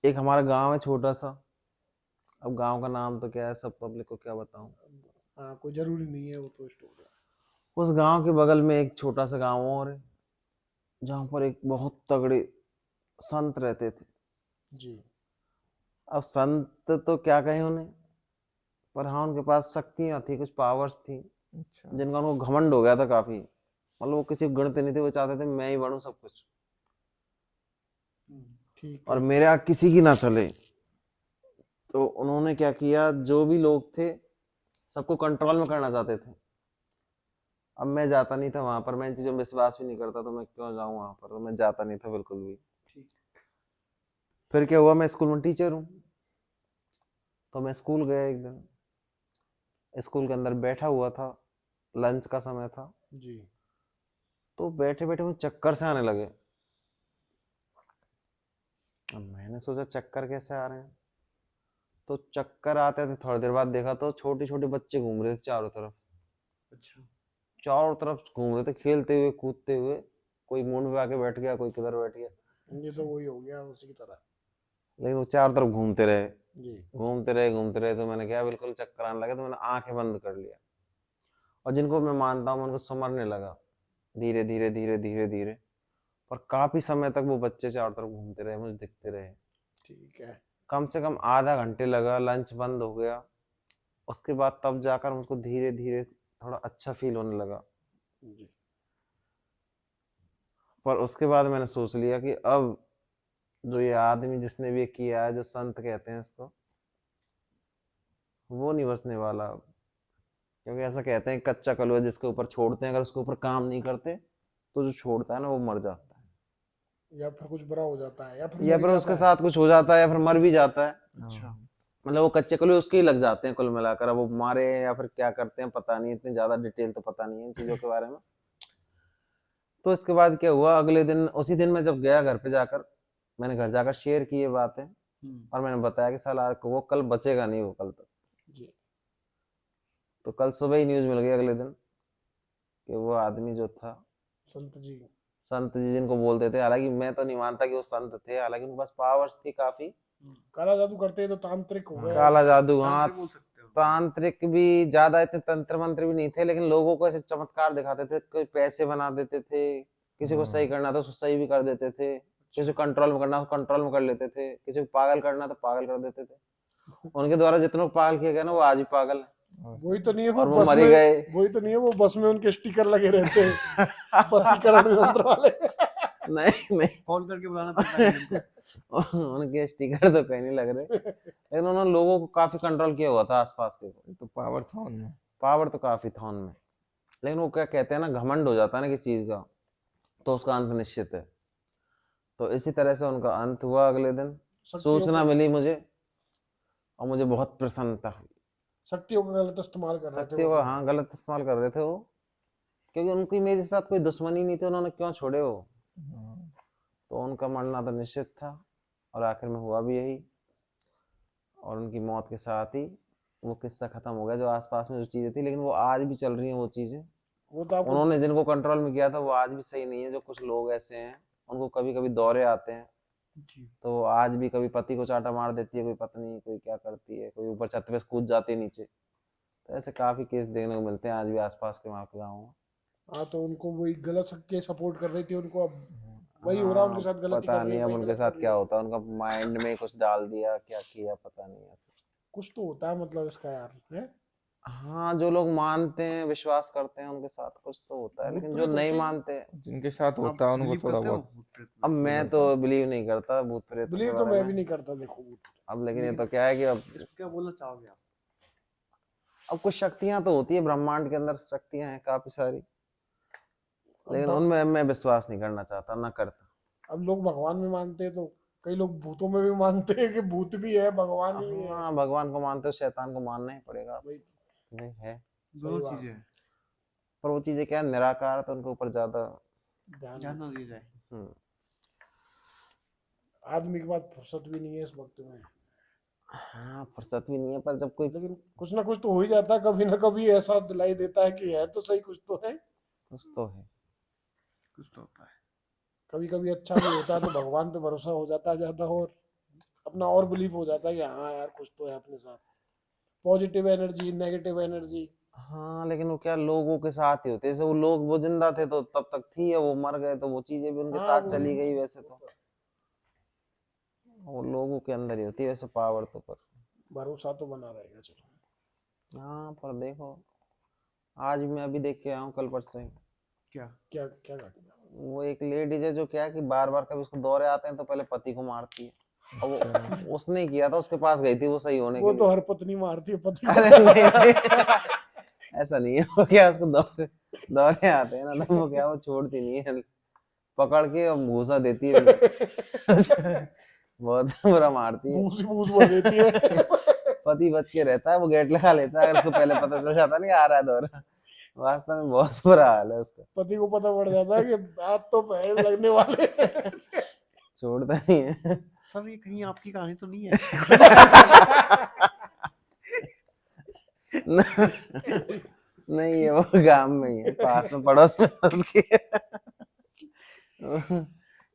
एक हमारा गांव है छोटा सा। अब गांव का नाम तो क्या है, सब पब्लिक को क्या बताऊं। हाँ, कोई जरूरी नहीं है वो तो स्टोर है। उस गांव के बगल में एक छोटा सा गांव और है, जहाँ पर एक बहुत तगड़े संत रहते थे। जी। अब संत तो क्या कहें उन्हें, पर हाँ उनके पास शक्तियां थी, कुछ पावर्स थी, अच्छा। जिनका उनको घमंड हो गया था काफी। मतलब वो किसी को गणते नहीं थे, वो चाहते थे मैं ही बनूं सब कुछ ठीक और है। मेरे यहाँ किसी की ना चले। तो उन्होंने क्या किया, जो भी लोग थे सबको कंट्रोल में करना चाहते थे। अब मैं जाता नहीं था वहां पर, मैं इन चीजों में विश्वास भी नहीं करता, तो मैं क्यों जाऊं वहां पर, तो मैं जाता नहीं था बिल्कुल भी। ठीक। फिर क्या हुआ, मैं स्कूल में टीचर हूँ, तो मैं स्कूल गया एक दिन। स्कूल के अंदर बैठा हुआ था, लंच का समय था। जी। तो बैठे बैठे मुझे चक्कर से आने लगे। अब मैंने सोचा चक्कर कैसे आ रहे हैं, तो चक्कर आते थे, थोड़ी देर बाद देखा तो छोटे छोटे बच्चे घूम रहे थे चारों तरफ। अच्छा। चारों तरफ घूम रहे थे, खेलते हुए कूदते हुए। कोई मुंड पे आके बैठ गया, कोई किधर बैठ गया, ये तो वही हो गया उसी की तरह। लेकिन वो चारों तरफ घूमते रहे। जी। घूमते रहे घूमते रहे, तो मैंने क्या, बिल्कुल चक्कर आने लगे, तो मैंने आंखें बंद कर लिया। और जिनको मैं मानता हूँ मैं उनको समझने लगा, धीरे धीरे धीरे धीरे धीरे। और काफी समय तक वो बच्चे चारों तरफ घूमते रहे, मुझे दिखते रहे। ठीक है। कम से कम आधा घंटे लगा, लंच बंद हो गया। उसके बाद तब जाकर मुझको धीरे धीरे थोड़ा अच्छा फील होने लगा। जी। पर उसके बाद मैंने सोच लिया कि अब जो ये आदमी जिसने भी ये किया है, जो संत कहते हैं इसको, वो नहीं बचने वाला अब। क्योंकि ऐसा कहते हैं कच्चा कलुआ जिसके ऊपर छोड़ते हैं, अगर उसके ऊपर काम नहीं करते तो जो छोड़ता है ना वो मर जाता या फिर कुछ बुरा हो जाता है या फिर है, या मर ही फिर उसके जाता है। साथ कुछ हो जाता है, या फिर मर भी जाता है। अच्छा। हाँ। मतलब वो कच्चे कलुए उसके ही लग जाते हैं कुल मिलाकर। अब वो मारे या फिर क्या करते हैं पता नहीं, इतनी ज्यादा डिटेल तो पता नहीं है इन चीजों के बारे में। तो इसके बाद क्या हुआ, अगले दिन उसी दिन मैं जब गया घर पे जाकर, मैंने घर जाकर शेयर की ये बातें। और मैंने बताया कि साला वो कल बचेगा नहीं, वो कल तक। जी। तो कल सुबह ही न्यूज मिल गई अगले दिन कि वो आदमी जो था, संत जी। संत जी जिनको बोलते थे, हालांकि मैं तो नहीं मानता कि वो संत थे, हालांकि उनके पास पावर्स थी काफी। काला जादू करते हैं तो तांत्रिक हो गए। काला जादू, हाँ। तांत्रिक बोल सकते हो। तांत्रिक भी ज्यादा, इतने तंत्र मंत्र भी नहीं थे, लेकिन लोगों को ऐसे चमत्कार दिखाते थे, कोई पैसे बना देते थे, किसी को सही करना था उसको सही भी कर देते थे, किसी को कंट्रोल में करना तो कंट्रोल में कर लेते थे, किसी को पागल करना तो पागल कर देते थे। उनके द्वारा जितनों को पागल किया गया ना, वो आज भी पागल है, वही तो नहीं है वो और वो बस मर ही में। गए। वही तो नहीं है वो बस में उनके स्टिकर लगे रहते हैं। बसीकरण यंत्र वाले। नहीं नहीं, कॉल करके बुलाना पड़ता है उनको। उनके स्टिकर तो कहीं नहीं लग रहे, लेकिन उन्होंने लोगों को काफी कंट्रोल किया हुआ था आसपास के। ये तो पावर था उनमें। पावर तो काफी था उनमें, लेकिन वो क्या कहते हैं ना, घमंड हो जाता है ना किसी चीज का, तो उसका अंत निश्चित है। तो इसी तरह से उनका अंत हुआ अगले दिन। शक्तियों सूचना का। मिली मुझे, और मुझे बहुत प्रसन्नता हुई। शक्तियों का गलत इस्तेमाल कर रहे थे वो शक्तियों का, अपना। हाँ, गलत इस्तेमाल कर रहे थे वो, क्योंकि उनकी मेरे साथ कोई दुश्मनी नहीं थी, उन्होंने क्यों छोड़े वो। हाँ। तो उनका मरना तो निश्चित था, और आखिर में हुआ भी यही। और उनकी मौत के साथ ही वो किस्सा खत्म हो गया। जो आसपास में जो चीजें थी, लेकिन वो आज भी चल रही हैं वो चीजें। वो तो आपको। उन्होंने जिनको कंट्रोल में किया था वो आज भी सही नहीं है। जो कुछ लोग ऐसे हैं, उनको कभी कभी दौरे आते हैं, जी। तो वो आज भी कभी पति को चाटा मार देती है, कोई पत्नी, कोई क्या करती है, कोई ऊपर छत पे से कूद जाती है नीचे। तो ऐसे काफी केस देखने को मिलते हैं आज भी आसपास के वहाँ के गाँव में। हाँ, तो उनको वही गलत शक्ति सपोर्ट कर रही थी उनको, अब वही हो रहा है हाँ, उनके साथ, गलती कर पता रही है, नहीं अब वही उनके गलत कर साथ रही क्या है। होता है, उनका माइंड में कुछ डाल दिया, क्या किया पता नहीं ऐसे। कुछ तो होता है मतलब इसका यार है। हाँ, जो लोग मानते हैं, विश्वास करते हैं, उनके साथ कुछ तो होता है, भूत लेकिन जो प्रेत नहीं होते हैं। मानते। जिनके साथ आप होता है उनको बिलीव थोड़ा करते हो बहुत भूत प्रेत अब में? मैं बिलीव तो करते बिलीव नहीं करता भूत प्रेतों के बिलीव तो बारे मैं में। भी नहीं करता, देखो भूत। अब लेकिन ये लेकिन तो क्या है कि अब सिर्फ क्या बोलना चाहोगे आप? अब कुछ शक्तियां तो होती है ब्रह्मांड के अंदर, शक्तियां हैं काफी सारी, अब लेकिन उनमें मैं विश्वास नहीं करना चाहता, ना करता। अब लोग भगवान में मानते हैं, तो कई लोग भूतों में भी मानते हैं कि भूत भी है, भगवान भी है। हाँ, भगवान को मानते हो, शैतान को मानना ही पड़ेगा। वही तो। नहीं है, सही दोनों बात चीजें है। हैं। पर वो चीजें क्या है, निराकार है, तो उनके ऊपर ज्यादा। ध्यान ध्यान नहीं। ना दिया जाए। हम्म। आदमी के पास फुर्सत भी नहीं है इस वक्त में। हाँ, फुर्सत भी नहीं है, पर जब कोई लेकिन कुछ ना कुछ तो हो ही जाता है, कभी ना कभी एहसास दिलाई देता है कि है तो सही, कुछ तो है। कुछ तो है। कुछ तो होता है। कभी कभी अच्छा भी होता है तो भगवान पे भरोसा हो जाता है ज्यादा। और अपना और बिलीव हो जाता है कि हाँ यार कुछ तो है अपने साथ, पॉजिटिव एनर्जी, नेगेटिव एनर्जी। हाँ लेकिन वो क्या लोगों के साथ ही होते, जैसे वो लोग वो जिंदा थे तो तब तक थी, है वो मर गए तो वो चीजें भी उनके हाँ साथ वो चली गई, वैसे तो वो लोगों के अंदर ही होती है वैसे पावर तो। पर भरोसा तो बना रहेगा। चलो हाँ पर देखो, आज मैं अभी देख के आया हूँ कल परसों ही, क्या? क्या क्या घटना। वो एक लेडीज है जो क्या है कि बार बार कभी उसको दौरे आते हैं तो पहले पति को मारती है, और वो उसने ही किया था, उसके पास गई थी वो सही होने वो के तो लिए। हर पत्नी मारती है पति अरे को। नहीं, नहीं, ऐसा नहीं है, वो क्या उसको दौरे दौरे आते हैं ना तो वो क्या वो छोड़ती नहीं है, पकड़ के और घूसा देती है बहुत बुरा मारती है। भूस भूस भर देती है। पति बच के रहता है, वो गेट लगा लेता है, अगर उसको पहले पता चल जाता नहीं आ रहा है दौरा, वास्तव में बहुत बुरा हाल है उसका, पति को पता पड़ जाता है कि आज तो पैर लगने वाले हैं। छोड़ता नहीं है। सर ये कहीं आपकी कहानी तो नहीं है? नहीं है, वो गांव में ही है, पास में पड़ोस में उसके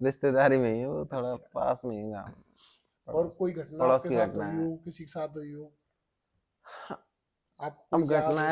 रिश्तेदारी में ही है, वो थोड़ा पास में ही है गांव, और कोई घटना पड़ोस आपके की साथ घटना हुई है। हो, किसी के साथ हुई हो, आपको अब याद घटना हो?